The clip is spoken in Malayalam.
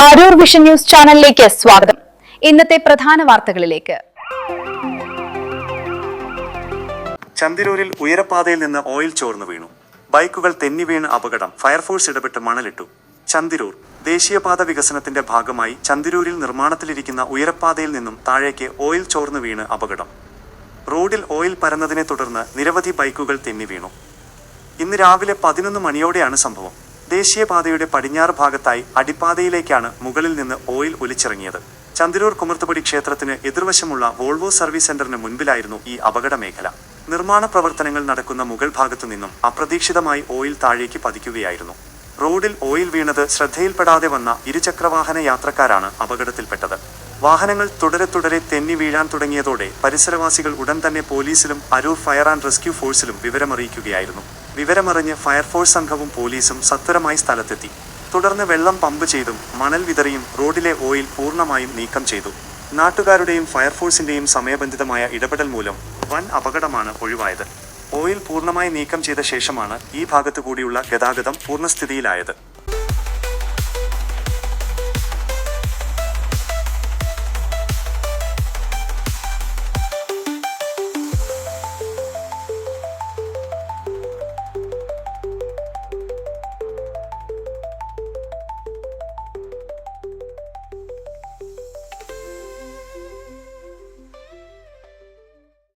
അരൂർ വിഷൻ ന്യൂസ് ചാനലിലേക്ക് സ്വാഗതം. ഇന്നത്തെ പ്രധാന വാർത്തകളിലേക്ക്. ചന്തിരൂരിൽ ഉയരപ്പാതയിൽ നിന്ന് ഓയിൽ ചോർന്നു വീണു. ബൈക്കുകൾ തെന്നി വീണ് അപകടം. ഫയർഫോഴ്സ് ഇടപെട്ട് മണലിട്ടു. ചന്തിരൂർ ദേശീയപാത വികസനത്തിന്റെ ഭാഗമായി ചന്തിരൂരിൽ നിർമ്മാണത്തിലിരിക്കുന്ന ഉയരപ്പാതയിൽ നിന്നും താഴേക്ക് ഓയിൽ ചോർന്നു വീണ് അപകടം. റോഡിൽ ഓയിൽ പരന്നതിനെ തുടർന്ന് നിരവധി ബൈക്കുകൾ തെന്നി വീണു. ഇന്ന് രാവിലെ 11 മണിയോടെയാണ് സംഭവം. ദേശീയപാതയുടെ പടിഞ്ഞാറ് ഭാഗത്തായി അടിപ്പാതയിലേക്കാണ് മുകളിൽ നിന്ന് ഓയിൽ ഒലിച്ചിറങ്ങിയത്. ചന്തിരൂർ കുമർത്തുപടി ക്ഷേത്രത്തിന് എതിർവശമുള്ള വോൾവോ സർവീസ് സെന്ററിന് മുൻപിലായിരുന്നു ഈ അപകട മേഖല. നിർമ്മാണ പ്രവർത്തനങ്ങൾ നടക്കുന്ന മുകൾ ഭാഗത്തു നിന്നും അപ്രതീക്ഷിതമായി ഓയിൽ താഴേക്ക് പതിക്കുകയായിരുന്നു. റോഡിൽ ഓയിൽ വീണത് ശ്രദ്ധയിൽപ്പെടാതെ വന്ന ഇരുചക്രവാഹന യാത്രക്കാരാണ് അപകടത്തിൽപ്പെട്ടത്. വാഹനങ്ങൾ തുടരെ തെന്നി വീഴാൻ തുടങ്ങിയതോടെ പരിസരവാസികൾ ഉടൻ തന്നെ പോലീസിലും അരൂർ ഫയർ ആൻഡ് റെസ്ക്യൂ ഫോഴ്സിലും വിവരമറിയിക്കുകയായിരുന്നു. വിവരമറിഞ്ഞ് ഫയർഫോഴ്സ് സംഘവും പോലീസും സത്വരമായി സ്ഥലത്തെത്തി. തുടർന്ന് വെള്ളം പമ്പ് ചെയ്തും മണൽ വിതറിയും റോഡിലെ ഓയിൽ പൂർണ്ണമായും നീക്കം ചെയ്തു. നാട്ടുകാരുടെയും ഫയർഫോഴ്സിന്റെയും സമയബന്ധിതമായ ഇടപെടൽ മൂലം വൻ അപകടമാണ് ഒഴിവായത്. ഓയിൽ പൂർണ്ണമായി നീക്കം ചെയ്ത ശേഷമാണ് ഈ ഭാഗത്തു കൂടിയുള്ള ഗതാഗതം പൂർണ്ണസ്ഥിതിയിലായത്.